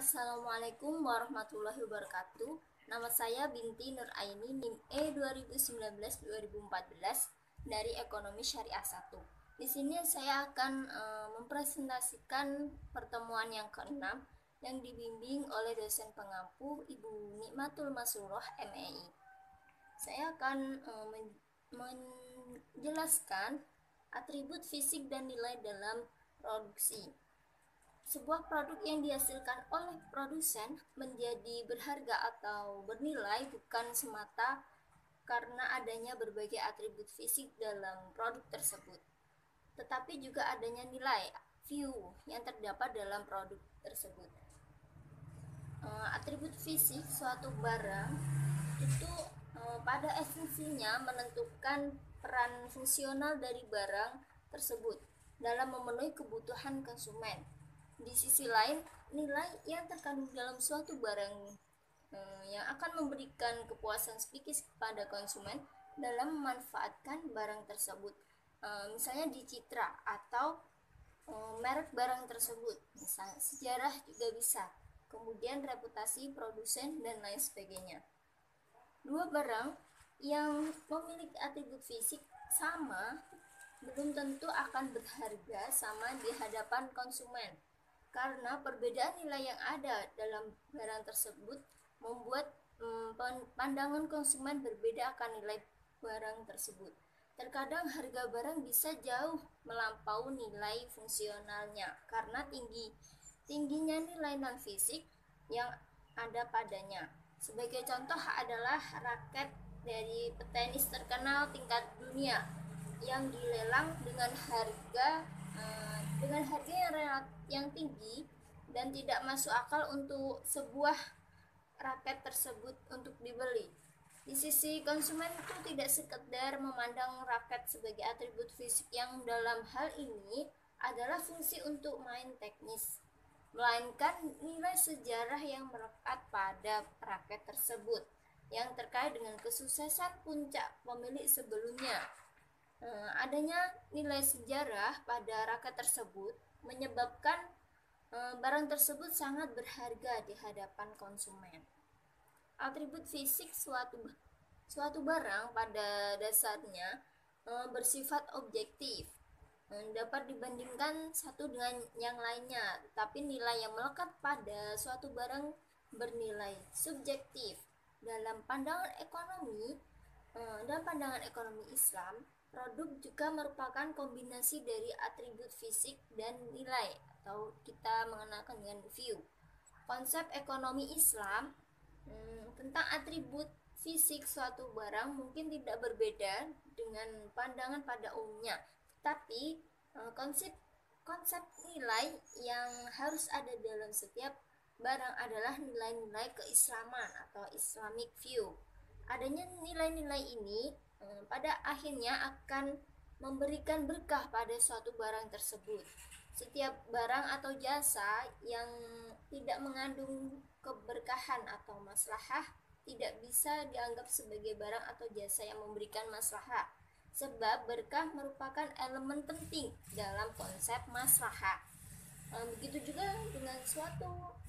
Assalamualaikum warahmatullahi wabarakatuh. Nama saya Binti Nur Aini, NIM E 2019-2014 dari Ekonomi Syariah 1. Di sini saya akan mempresentasikan pertemuan yang ke-6 yang dibimbing oleh dosen pengampu Ibu Nikmatul Masruroh MEI. Saya akan menjelaskan atribut fisik dan nilai dalam produksi. Sebuah produk yang dihasilkan oleh produsen menjadi berharga atau bernilai bukan semata karena adanya berbagai atribut fisik dalam produk tersebut, tetapi juga adanya nilai value yang terdapat dalam produk tersebut. Atribut fisik suatu barang itu pada esensinya menentukan peran fungsional dari barang tersebut dalam memenuhi kebutuhan konsumen. Di sisi lain, nilai yang terkandung dalam suatu barang yang akan memberikan kepuasan psikis kepada konsumen dalam memanfaatkan barang tersebut, misalnya di citra atau merek barang tersebut, misalnya sejarah juga bisa, kemudian reputasi produsen dan lain sebagainya. Dua barang yang memiliki atribut fisik sama belum tentu akan berharga sama di hadapan konsumen, karena perbedaan nilai yang ada dalam barang tersebut membuat pandangan konsumen berbeda akan nilai barang tersebut. Terkadang harga barang bisa jauh melampaui nilai fungsionalnya karena tingginya nilai non fisik yang ada padanya. Sebagai contoh adalah raket dari petenis terkenal tingkat dunia yang dilelang dengan harga yang tinggi dan tidak masuk akal untuk sebuah raket tersebut untuk dibeli. Di sisi konsumen itu tidak sekedar memandang raket sebagai atribut fisik yang dalam hal ini adalah fungsi untuk main teknis, melainkan nilai sejarah yang melekat pada raket tersebut yang terkait dengan kesuksesan puncak pemilik sebelumnya. Adanya nilai sejarah pada raket tersebut menyebabkan barang tersebut sangat berharga di hadapan konsumen. Atribut fisik suatu barang pada dasarnya bersifat objektif, dapat dibandingkan satu dengan yang lainnya, tapi nilai yang melekat pada suatu barang bernilai subjektif. Dalam pandangan ekonomi Islam, produk juga merupakan kombinasi dari atribut fisik dan nilai, atau kita mengenalkan dengan view. Konsep ekonomi Islam tentang atribut fisik suatu barang mungkin tidak berbeda dengan pandangan pada umumnya, tapi konsep nilai yang harus ada dalam setiap barang adalah nilai-nilai keislaman atau Islamic view. Adanya nilai-nilai ini pada akhirnya akan memberikan berkah pada suatu barang tersebut. Setiap barang atau jasa yang tidak mengandung keberkahan atau maslahah tidak bisa dianggap sebagai barang atau jasa yang memberikan maslahah, sebab berkah merupakan elemen penting dalam konsep maslahah. Begitu juga dengan suatu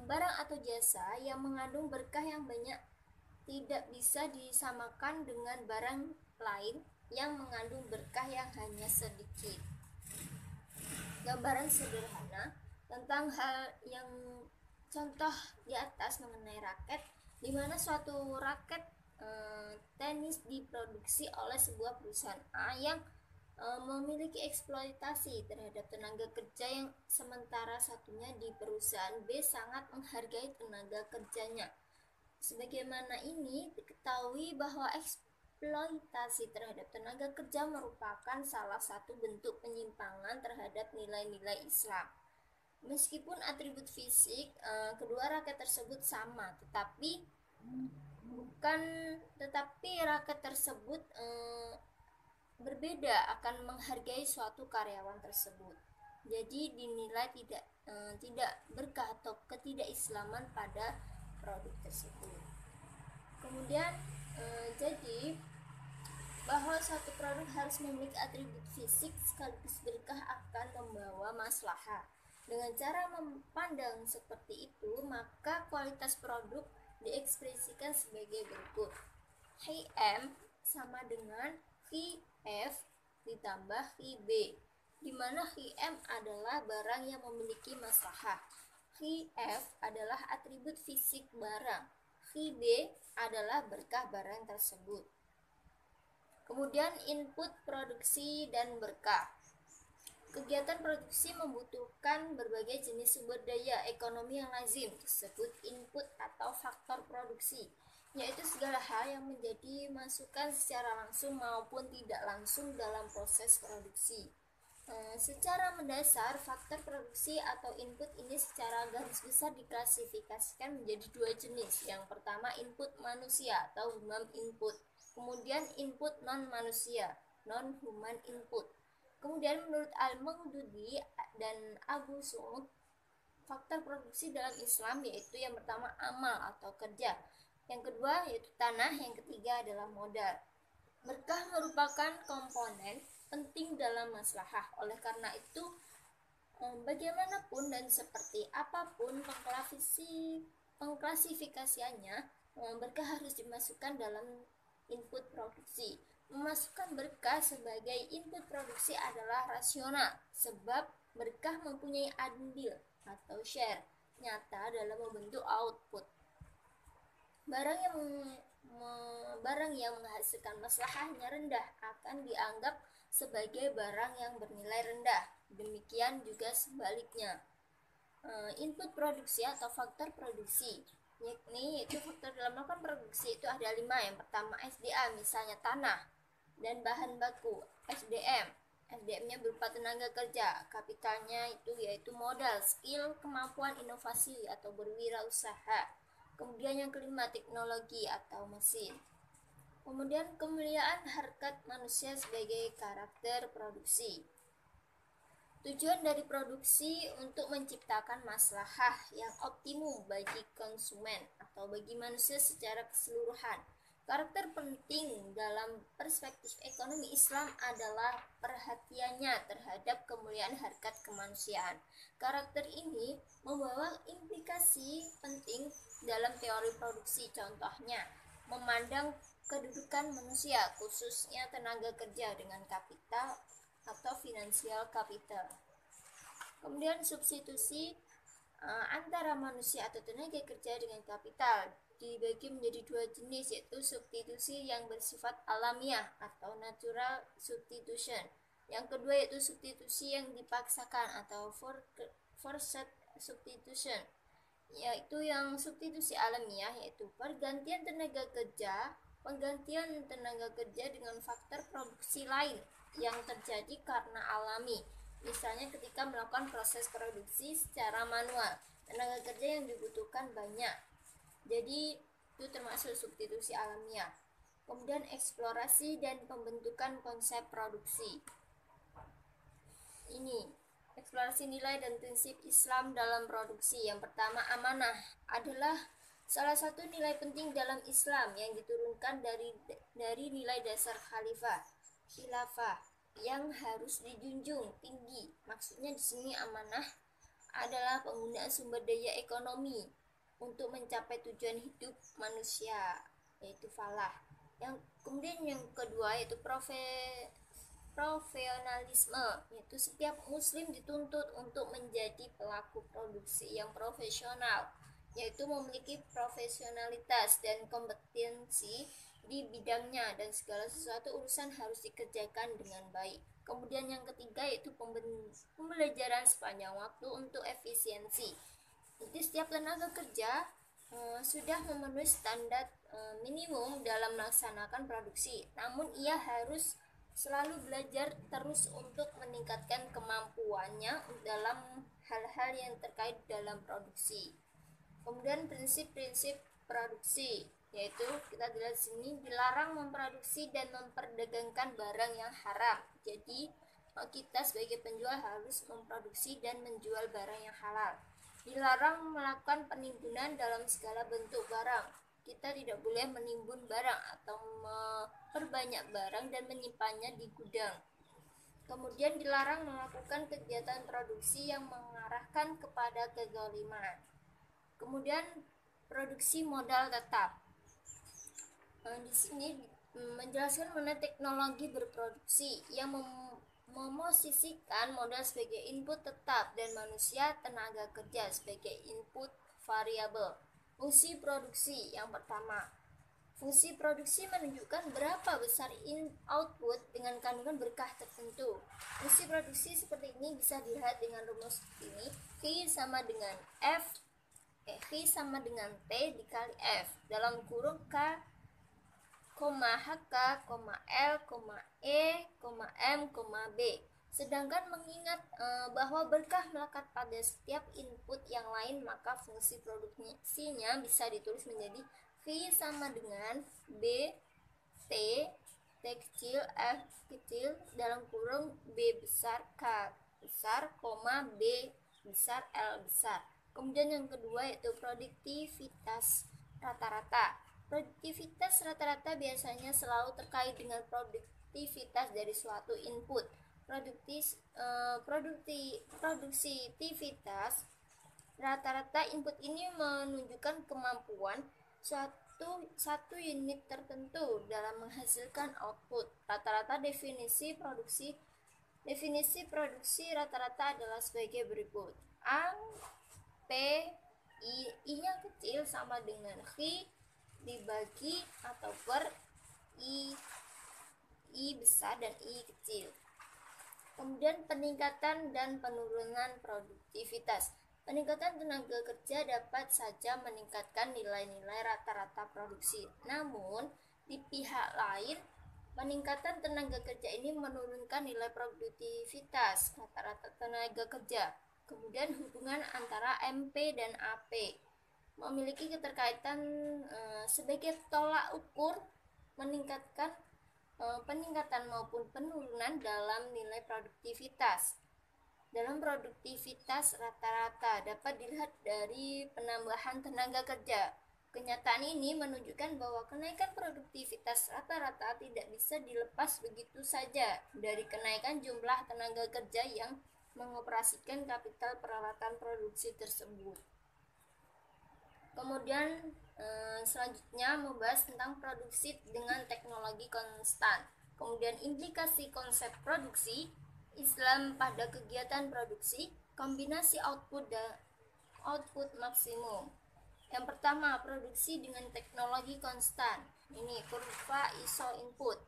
barang atau jasa yang mengandung berkah yang banyak tidak bisa disamakan dengan barang lain yang mengandung berkah yang hanya sedikit. Gambaran sederhana tentang hal yang contoh di atas mengenai raket, di mana suatu raket tenis diproduksi oleh sebuah perusahaan A yang memiliki eksploitasi terhadap tenaga kerja, yang sementara satunya di perusahaan B sangat menghargai tenaga kerjanya. Sebagaimana ini diketahui bahwa eksploitasi terhadap tenaga kerja merupakan salah satu bentuk penyimpangan terhadap nilai-nilai Islam. Meskipun atribut fisik kedua raket tersebut sama, tetapi raket tersebut berbeda akan menghargai suatu karyawan tersebut. Jadi dinilai tidak berkah atau ketidakislaman pada produk tersebut. Kemudian jadi bahwa suatu produk harus memiliki atribut fisik sekaligus berkah akan membawa maslahah. Dengan cara memandang seperti itu, maka kualitas produk diekspresikan sebagai berikut. HM sama dengan HF ditambah HB, di mana HM adalah barang yang memiliki masalah. HF adalah atribut fisik barang. HB adalah berkah barang tersebut. Kemudian input produksi dan berkah. Kegiatan produksi membutuhkan berbagai jenis sumber daya ekonomi yang lazim, disebut input atau faktor produksi, yaitu segala hal yang menjadi masukan secara langsung maupun tidak langsung dalam proses produksi. Secara mendasar, faktor produksi atau input ini secara garis besar diklasifikasikan menjadi dua jenis. Yang pertama input manusia atau human input, kemudian input non manusia, non human input. Kemudian menurut Al-Maududi dan Abu Su'ud, faktor produksi dalam Islam yaitu yang pertama amal atau kerja, yang kedua yaitu tanah, yang ketiga adalah modal. Berkah merupakan komponen penting dalam maslahah. Oleh karena itu, bagaimanapun dan seperti apapun pengklasifikasiannya, berkah harus dimasukkan dalam input produksi. Memasukkan berkah sebagai input produksi adalah rasional, sebab berkah mempunyai andil atau share nyata dalam membentuk output. Barang yang menghasilkan maslahahnya rendah akan dianggap sebagai barang yang bernilai rendah. Demikian juga sebaliknya. Input produksi atau faktor produksi, yaitu faktor dalam melakukan produksi itu ada 5. Yang pertama SDA, misalnya tanah dan bahan baku. SDM-nya berupa tenaga kerja, kapitalnya itu yaitu modal, skill, kemampuan inovasi atau berwirausaha. Kemudian yang kelima teknologi atau mesin. Kemudian kemuliaan harkat manusia sebagai karakter produksi. Tujuan dari produksi untuk menciptakan maslahah yang optimum bagi konsumen atau bagi manusia secara keseluruhan. Karakter penting dalam perspektif ekonomi Islam adalah perhatiannya terhadap kemuliaan harkat kemanusiaan. Karakter ini membawa implikasi penting dalam teori produksi. Contohnya, memandang kedudukan manusia, khususnya tenaga kerja, dengan kapital atau financial capital. Kemudian substitusi antara manusia atau tenaga kerja dengan kapital dibagi menjadi dua jenis, yaitu substitusi yang bersifat alamiah atau natural substitution. Yang kedua yaitu substitusi yang dipaksakan atau forced substitution, yaitu yang substitusi alamiah yaitu penggantian tenaga kerja dengan faktor produksi lain yang terjadi karena alami. Misalnya ketika melakukan proses produksi secara manual, tenaga kerja yang dibutuhkan banyak, jadi itu termasuk substitusi alamiah. Kemudian eksplorasi dan pembentukan konsep produksi. Ini eksplorasi nilai dan prinsip Islam dalam produksi. Yang pertama, amanah adalah salah satu nilai penting dalam Islam yang diturunkan dari nilai dasar khilafah yang harus dijunjung tinggi. Maksudnya di sini amanah adalah penggunaan sumber daya ekonomi untuk mencapai tujuan hidup manusia, yaitu falah. Kemudian yang kedua yaitu profesionalisme, yaitu setiap muslim dituntut untuk menjadi pelaku produksi yang profesional, yaitu memiliki profesionalitas dan kompetensi di bidangnya dan segala sesuatu urusan harus dikerjakan dengan baik. Kemudian yang ketiga yaitu pembelajaran sepanjang waktu untuk efisiensi. Jadi setiap tenaga kerja sudah memenuhi standar minimum dalam melaksanakan produksi, namun ia harus selalu belajar terus untuk meningkatkan kemampuannya dalam hal-hal yang terkait dalam produksi. Kemudian prinsip-prinsip produksi, yaitu kita lihat sini, dilarang memproduksi dan memperdagangkan barang yang haram. Jadi kita sebagai penjual harus memproduksi dan menjual barang yang halal. Dilarang melakukan penimbunan dalam segala bentuk barang. Kita tidak boleh menimbun barang atau memperbanyak barang dan menyimpannya di gudang. Kemudian dilarang melakukan kegiatan produksi yang mengarahkan kepada kezaliman. Kemudian produksi modal tetap. Di sini menjelaskan mengenai teknologi berproduksi yang memosisikan modal sebagai input tetap dan manusia tenaga kerja sebagai input variabel. Fungsi produksi yang pertama. Fungsi produksi menunjukkan berapa besar output dengan kandungan berkah tertentu. Fungsi produksi seperti ini bisa dilihat dengan rumus ini. V sama dengan V sama dengan T dikali F dalam kurung K, HK, L, E, M, B. Sedangkan mengingat bahwa berkah melekat pada setiap input yang lain, maka fungsi produksinya bisa ditulis menjadi V sama dengan B T kecil F kecil dalam kurung B besar K besar, B besar L besar. Kemudian yang kedua yaitu produktivitas rata-rata. Produktivitas rata-rata biasanya selalu terkait dengan produktivitas dari suatu input. Produktivitas rata-rata input ini menunjukkan kemampuan satu unit tertentu dalam menghasilkan output. Rata-rata definisi produksi rata-rata adalah sebagai berikut. A, P, I-nya kecil sama dengan V dibagi atau per I besar dan I kecil. Kemudian peningkatan dan penurunan produktivitas. Peningkatan tenaga kerja dapat saja meningkatkan nilai-nilai rata-rata produksi. Namun, di pihak lain, peningkatan tenaga kerja ini menurunkan nilai produktivitas rata-rata tenaga kerja. Kemudian hubungan antara MP dan AP memiliki keterkaitan sebagai tolak ukur peningkatan maupun penurunan dalam nilai produktivitas. Dalam produktivitas rata-rata dapat dilihat dari penambahan tenaga kerja. Kenyataan ini menunjukkan bahwa kenaikan produktivitas rata-rata tidak bisa dilepas begitu saja dari kenaikan jumlah tenaga kerja yang mengoperasikan kapital peralatan produksi tersebut. Kemudian selanjutnya membahas tentang produksi dengan teknologi konstan. Kemudian implikasi konsep produksi Islam pada kegiatan produksi, kombinasi output dan output maksimum. Yang pertama, produksi dengan teknologi konstan. Ini kurva ISO input.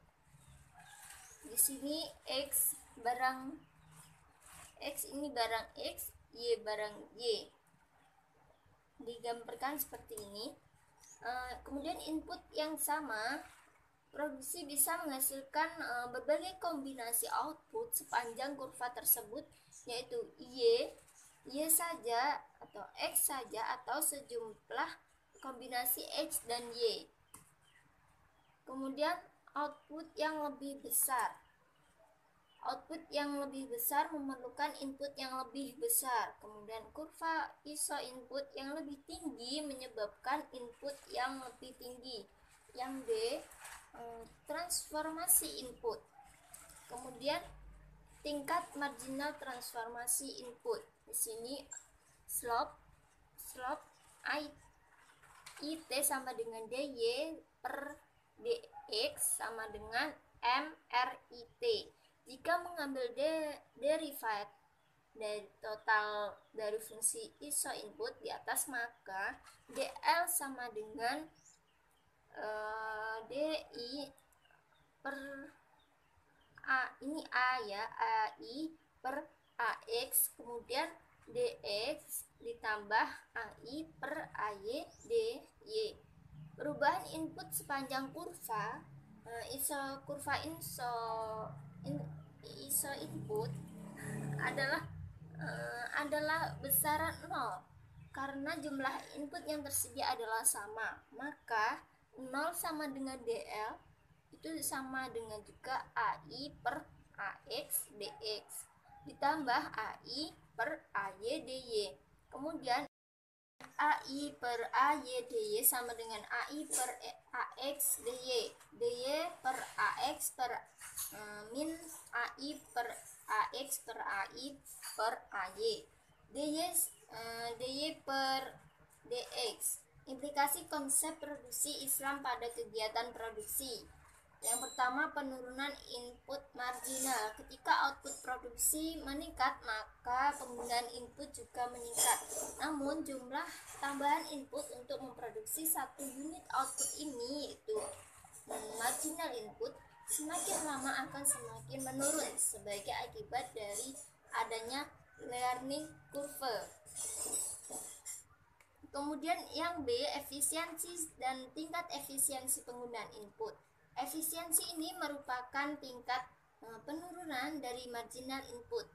Di sini X ini barang X, Y barang Y. Digambarkan seperti ini. Kemudian input yang sama, produksi bisa menghasilkan berbagai kombinasi output sepanjang kurva tersebut, yaitu Y saja atau X saja atau sejumlah kombinasi X dan Y. Kemudian output yang lebih besar. Output yang lebih besar memerlukan input yang lebih besar. Kemudian kurva ISO input yang lebih tinggi menyebabkan input yang lebih tinggi. Yang D, transformasi input. Kemudian tingkat marginal transformasi input. Di sini slope IT sama dengan DY per DX sama dengan MRIT. Jika mengambil derivat dari total dari fungsi ISO input di atas, maka DL sama dengan DI per A, ini A ya, AI per AX, kemudian DX ditambah AI per AY DY. Perubahan input sepanjang kurva ISO input adalah besaran 0 karena jumlah input yang tersedia adalah sama, maka 0 sama dengan DL itu sama dengan juga AI per AX DX ditambah AI per AY DY. Kemudian AI per AY DY sama dengan AI per AX DY. DY per AX per min AI per AX per AI per AY. DY per DX. Implikasi konsep produksi Islam pada kegiatan produksi. Yang pertama, penurunan input marginal. Ketika output produksi meningkat, maka penggunaan input juga meningkat. Namun, jumlah tambahan input untuk memproduksi satu unit output ini, yaitu marginal input, semakin lama akan semakin menurun sebagai akibat dari adanya learning curve. Kemudian yang B, efisiensi dan tingkat efisiensi penggunaan input. Efisiensi ini merupakan tingkat penurunan dari marginal input.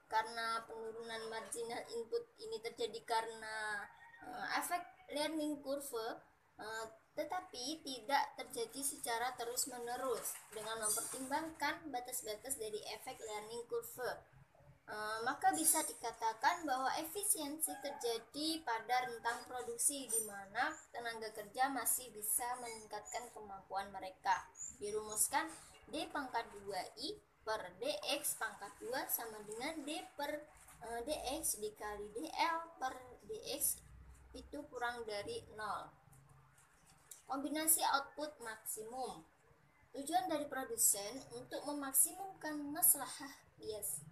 Karena penurunan marginal input ini terjadi karena efek learning curve, tetapi tidak terjadi secara terus-menerus dengan mempertimbangkan batas-batas dari efek learning curve. Maka bisa dikatakan bahwa efisiensi terjadi pada rentang produksi di mana tenaga kerja masih bisa meningkatkan kemampuan mereka. Dirumuskan D pangkat 2I per DX pangkat 2 sama dengan D per DX dikali DL per DX itu kurang dari 0. Kombinasi output maksimum. Tujuan dari produsen untuk memaksimumkan maslahah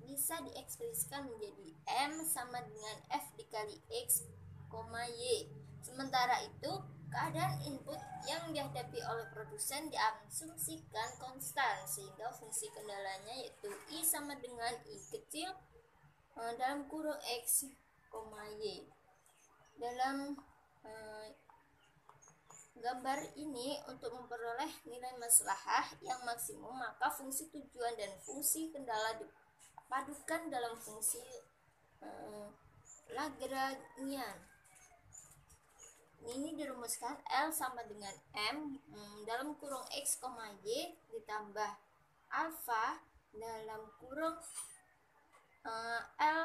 bisa diekspresikan menjadi M sama dengan F dikali X, Y. Sementara itu, keadaan input yang dihadapi oleh produsen diasumsikan konstan, sehingga fungsi kendalanya yaitu I sama dengan I kecil dalam kurung X, Y. Dalam gambar ini, untuk memperoleh nilai maslahah yang maksimum, maka fungsi tujuan dan fungsi kendala dipadukan dalam fungsi Lagrangian. Ini dirumuskan L sama dengan M dalam kurung X, Y ditambah alfa dalam kurung L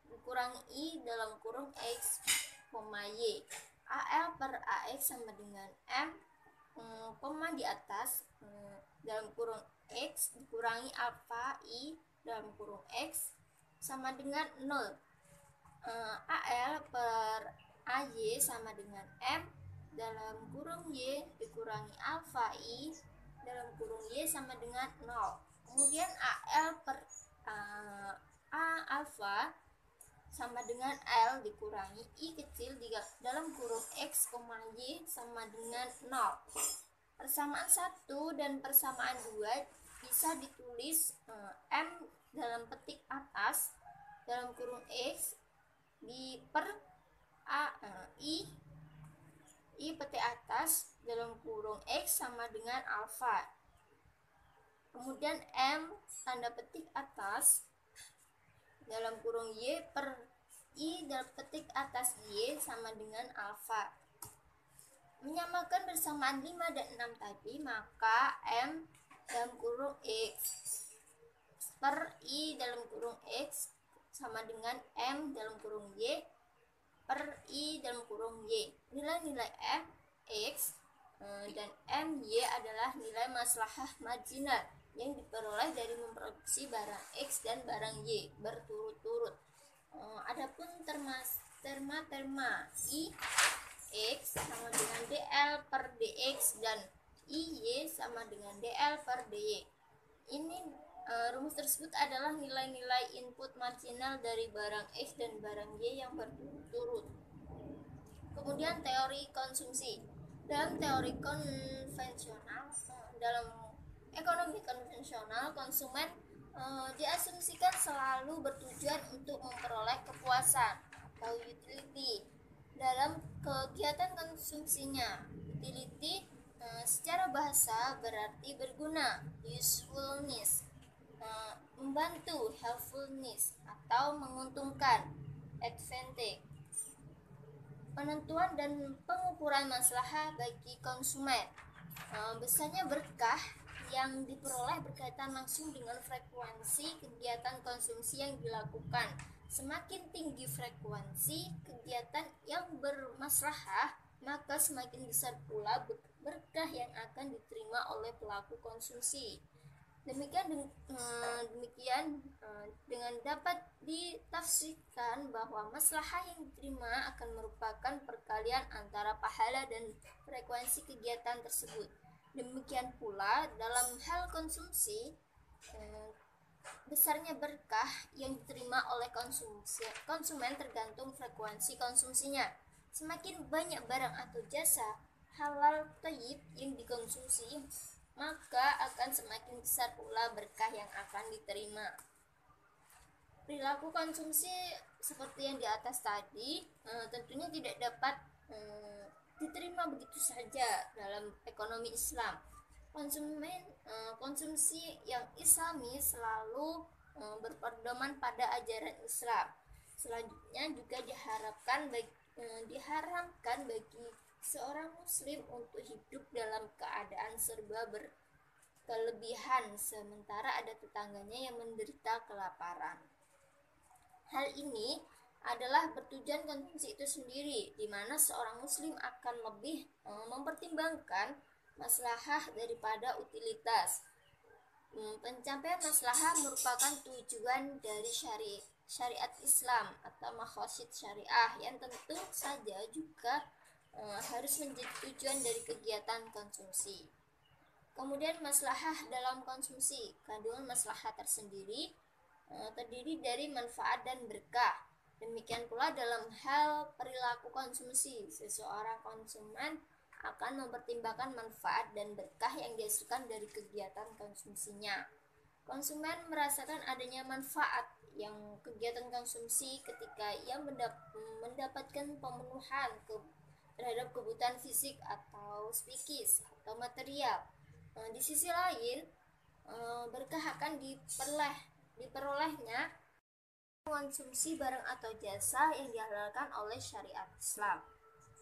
dikurangi I dalam kurung X, Y. AL per AX sama dengan M, koma di atas dalam kurung X dikurangi alfa I dalam kurung X sama dengan 0. AL per AY sama dengan M dalam kurung Y dikurangi alfa I dalam kurung Y sama dengan 0. Kemudian AL per A alfa sama dengan L dikurangi I kecil dalam kurung X, Y sama dengan 0. Persamaan 1 dan persamaan 2 bisa ditulis M dalam petik atas dalam kurung X di per I petik atas dalam kurung X sama dengan alfa. Kemudian M tanda petik atas dalam kurung Y per I dalam petik atas Y sama dengan alfa. Menyamakan bersamaan 5 dan 6 tadi, maka M dalam kurung X per I dalam kurung X sama dengan M dalam kurung Y per I dalam kurung Y. Nilai-nilai M, X, dan M, Y adalah nilai maslahah marginal yang diperoleh dari memproduksi barang X dan barang Y berturut-turut. Adapun terma I X sama dengan DL per DX dan IY sama dengan DL per DY. Ini rumus tersebut adalah nilai-nilai input marginal dari barang X dan barang Y yang berturut-turut. Kemudian teori konsumsi. Dalam teori konvensional, dalam ekonomi konvensional, konsumen diasumsikan selalu bertujuan untuk memperoleh kepuasan atau utility dalam kegiatan konsumsinya. Utility secara bahasa berarti berguna, usefulness, membantu, helpfulness, atau menguntungkan, advantage. Penentuan dan pengukuran maslahah bagi konsumen. Besarnya berkah yang diperoleh berkaitan langsung dengan frekuensi kegiatan konsumsi yang dilakukan, Semakin tinggi frekuensi kegiatan yang bermaslahah, maka semakin besar pula berkah yang akan diterima oleh pelaku konsumsi. Demikian dengan dapat ditafsirkan bahwa maslahah yang diterima akan merupakan perkalian antara pahala dan frekuensi kegiatan tersebut. Demikian pula dalam hal konsumsi, besarnya berkah yang diterima oleh konsumen tergantung frekuensi konsumsinya. Semakin banyak barang atau jasa halal thayyib yang dikonsumsi, maka akan semakin besar pula berkah yang akan diterima. Perilaku konsumsi seperti yang di atas tadi tentunya tidak dapat diterima begitu saja dalam ekonomi Islam. Konsumsi yang islami selalu berpedoman pada ajaran Islam. Selanjutnya juga diharamkan bagi seorang muslim untuk hidup dalam keadaan serba berkelebihan sementara ada tetangganya yang menderita kelaparan. Hal ini adalah bertujuan konsumsi itu sendiri, di mana seorang muslim akan lebih mempertimbangkan maslahah daripada utilitas. Pencapaian maslahah merupakan tujuan dari syariat Islam atau maqasid syariah yang tentu saja juga harus menjadi tujuan dari kegiatan konsumsi. Kemudian maslahah dalam konsumsi, kandungan maslahah tersendiri terdiri dari manfaat dan berkah. Demikian pula dalam hal perilaku konsumsi, seseorang konsumen akan mempertimbangkan manfaat dan berkah yang dihasilkan dari kegiatan konsumsinya. Konsumen merasakan adanya manfaat yang kegiatan konsumsi ketika ia mendapatkan pemenuhan terhadap kebutuhan fisik atau psikis atau material. Di sisi lain, berkah akan diperolehnya konsumsi barang atau jasa yang dihalalkan oleh syariat Islam.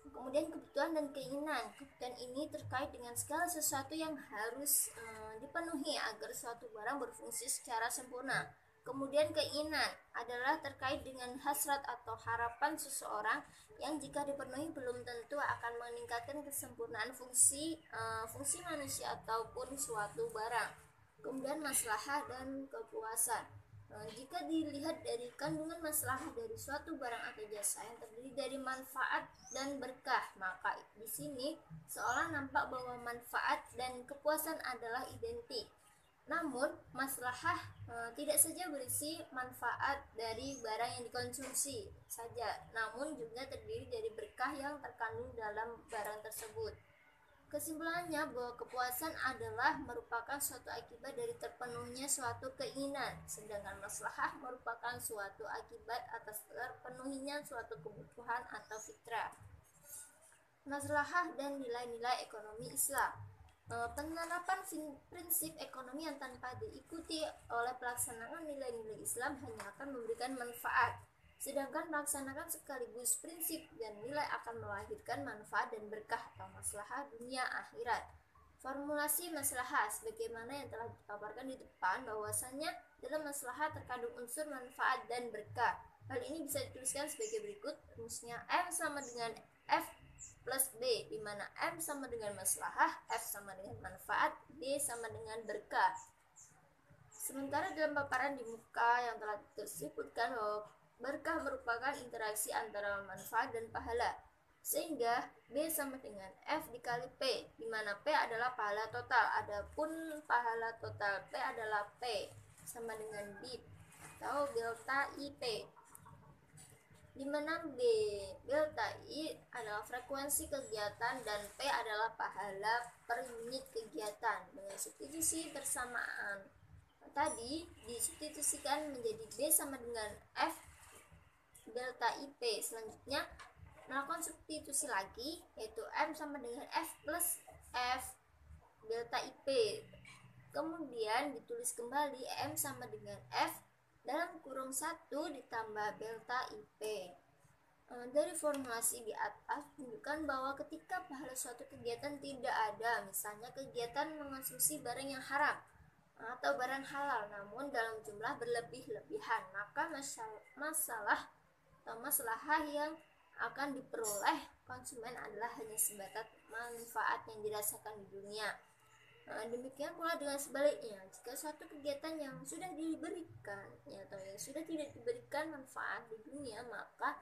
Kemudian kebutuhan dan keinginan. Kebutuhan ini terkait dengan segala sesuatu yang harus dipenuhi agar suatu barang berfungsi secara sempurna. Kemudian keinginan adalah terkait dengan hasrat atau harapan seseorang yang jika dipenuhi belum tentu akan meningkatkan kesempurnaan fungsi manusia ataupun suatu barang. Kemudian maslahah dan kepuasan. Jika dilihat dari kandungan maslahah dari suatu barang atau jasa yang terdiri dari manfaat dan berkah, maka di sini seolah nampak bahwa manfaat dan kepuasan adalah identik. Namun, maslahah tidak saja berisi manfaat dari barang yang dikonsumsi saja, namun juga terdiri dari berkah yang terkandung dalam barang tersebut. Kesimpulannya bahwa kepuasan adalah merupakan suatu akibat dari terpenuhnya suatu keinginan, sedangkan maslahah merupakan suatu akibat atas terpenuhinya suatu kebutuhan atau fitrah. Maslahah dan nilai-nilai ekonomi Islam. Penerapan prinsip ekonomi yang tanpa diikuti oleh pelaksanaan nilai-nilai Islam hanya akan memberikan manfaat, sedangkan melaksanakan sekaligus prinsip dan nilai akan melahirkan manfaat dan berkah atau maslahah dunia akhirat. Formulasi maslahah sebagaimana yang telah dipaparkan di depan, bahwasanya dalam maslahah terkandung unsur manfaat dan berkah. Hal ini bisa dituliskan sebagai berikut. Rumusnya M sama dengan F plus B, di mana M sama dengan maslahah, F sama dengan manfaat, B sama dengan berkah. Sementara dalam paparan di muka yang telah disebutkan bahwa berkah merupakan interaksi antara manfaat dan pahala, sehingga B sama dengan F dikali P, di mana P adalah pahala total, adapun pahala total P adalah P sama dengan B atau delta IP, di mana delta I adalah frekuensi kegiatan dan P adalah pahala per unit kegiatan. Dengan substitusi bersamaan tadi disubstitusikan menjadi B sama dengan F delta IP. Selanjutnya melakukan substitusi lagi, yaitu M sama dengan F plus F delta IP. Kemudian ditulis kembali M sama dengan F dalam kurung 1 ditambah delta IP. Dari formulasi di atas menunjukkan bahwa ketika pahala suatu kegiatan tidak ada, misalnya kegiatan mengonsumsi barang yang haram, atau barang halal namun dalam jumlah berlebih-lebihan, maka masalah atau maslahah yang akan diperoleh konsumen adalah hanya sebatas manfaat yang dirasakan di dunia. Demikian pula dengan sebaliknya, jika suatu kegiatan yang sudah diberikan atau yang sudah tidak diberikan manfaat di dunia, maka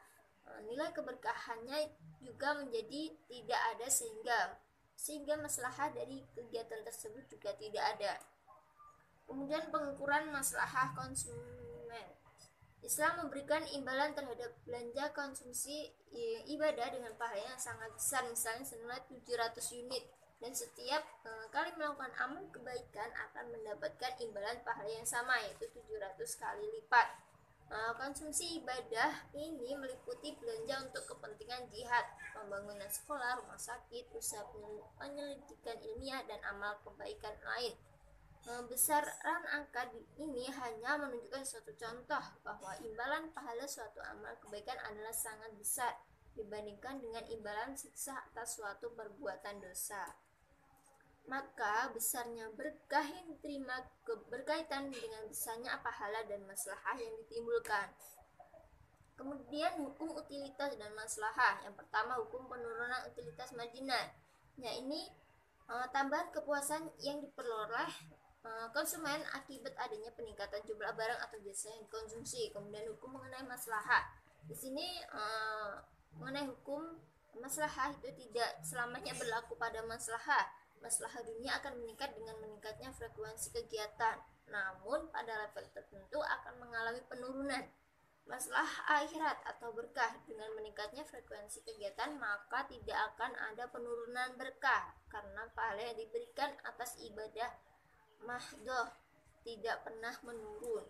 nilai keberkahannya juga menjadi tidak ada, sehingga maslahah dari kegiatan tersebut juga tidak ada. Kemudian pengukuran maslahah konsumen. Islam memberikan imbalan terhadap belanja konsumsi ibadah dengan pahala yang sangat besar, misalnya senilai 700 unit, dan setiap kali melakukan amal kebaikan akan mendapatkan imbalan pahala yang sama, yaitu 700 kali lipat. Konsumsi ibadah ini meliputi belanja untuk kepentingan jihad, pembangunan sekolah, rumah sakit, usaha penyelidikan ilmiah, dan amal kebaikan lain. Besaran angka ini hanya menunjukkan suatu contoh bahwa imbalan pahala suatu amal kebaikan adalah sangat besar dibandingkan dengan imbalan siksa atas suatu perbuatan dosa. Maka besarnya berkah yang diterima berkaitan dengan besarnya pahala dan maslahah yang ditimbulkan. Kemudian hukum utilitas dan maslahah. Yang pertama, hukum penurunan utilitas marginal. Ya, ini tambahan kepuasan yang diperoleh konsumen akibat adanya peningkatan jumlah barang atau jasa yang dikonsumsi. Kemudian hukum mengenai maslahah. Di sini mengenai hukum maslahah itu tidak selamanya berlaku pada maslahah. Maslahah dunia akan meningkat dengan meningkatnya frekuensi kegiatan, namun pada level tertentu akan mengalami penurunan. Maslahah akhirat atau berkah, dengan meningkatnya frekuensi kegiatan maka tidak akan ada penurunan berkah, karena pahala yang diberikan atas ibadah mahdoh tidak pernah menurun.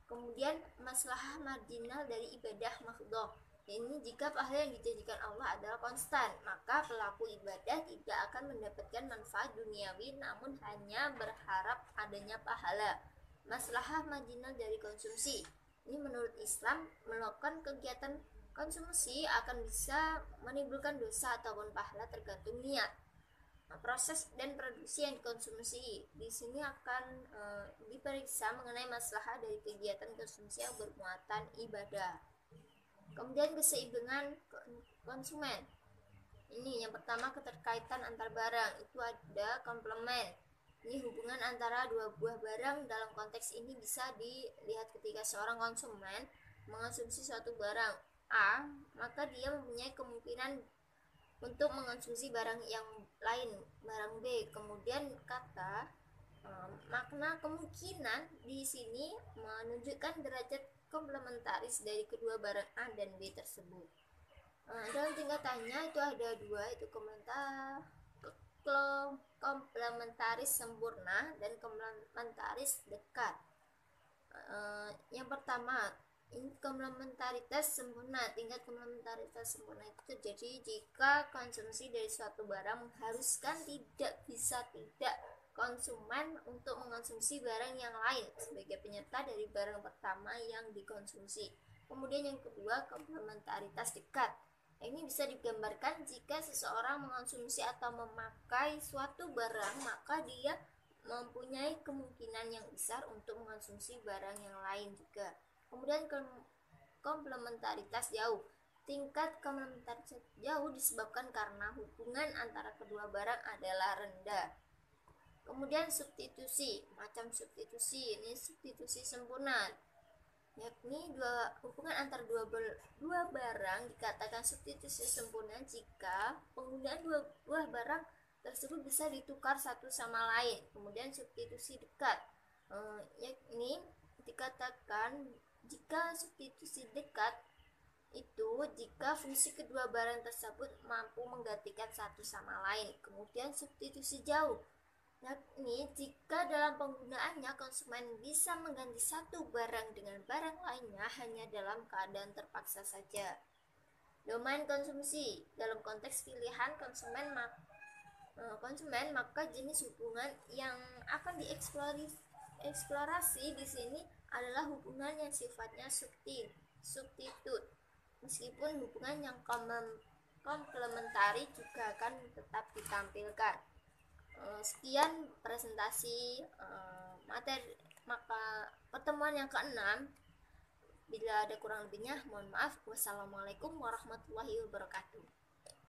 Kemudian maslahah marginal dari ibadah mahdoh, ini jika pahala yang dijanjikan Allah adalah konstan, maka pelaku ibadah tidak akan mendapatkan manfaat duniawi namun hanya berharap adanya pahala. Maslahah marginal dari konsumsi, ini menurut Islam melakukan kegiatan konsumsi akan bisa menimbulkan dosa ataupun pahala tergantung niat. Proses dan produksi yang dikonsumsi di sini akan diperiksa mengenai maslahah dari kegiatan konsumsi yang bermuatan ibadah. Kemudian keseimbangan konsumen. Ini yang pertama, keterkaitan antar barang, itu ada komplement. Ini hubungan antara dua buah barang. Dalam konteks ini bisa dilihat ketika seorang konsumen mengonsumsi suatu barang A, maka dia mempunyai kemungkinan untuk mengonsumsi barang yang lain, barang B. Kemudian kata makna kemungkinan di sini menunjukkan derajat komplementaris dari kedua barang A dan B tersebut. Dalam tingkatannya itu ada dua, itu komplementaris sempurna dan komplementaris dekat. Yang pertama, komplementaritas sempurna. Tingkat komplementaritas sempurna itu terjadi jika konsumsi dari suatu barang mengharuskan tidak konsumen untuk mengonsumsi barang yang lain sebagai penyerta dari barang pertama yang dikonsumsi. Kemudian yang kedua, komplementaritas dekat. Ini bisa digambarkan jika seseorang mengonsumsi atau memakai suatu barang, maka dia mempunyai kemungkinan yang besar untuk mengonsumsi barang yang lain juga. Kemudian komplementaritas jauh. Tingkat komplementaritas jauh disebabkan karena hubungan antara kedua barang adalah rendah. Kemudian substitusi. Macam substitusi, ini substitusi sempurna, yakni hubungan antara dua barang dikatakan substitusi sempurna jika penggunaan dua buah barang tersebut bisa ditukar satu sama lain. Kemudian substitusi dekat, yakni dikatakan jika substitusi dekat itu jika fungsi kedua barang tersebut mampu menggantikan satu sama lain. Kemudian substitusi jauh, yakni jika dalam penggunaannya konsumen bisa mengganti satu barang dengan barang lainnya hanya dalam keadaan terpaksa saja. Domain konsumsi, dalam konteks pilihan konsumen maka jenis hubungan yang akan dieksplorasi di sini adalah hubungan yang sifatnya substitut. Meskipun hubungan yang komplementari juga akan tetap ditampilkan. Sekian presentasi maka pertemuan yang keenam, bila ada kurang lebihnya mohon maaf. Wassalamualaikum warahmatullahi wabarakatuh.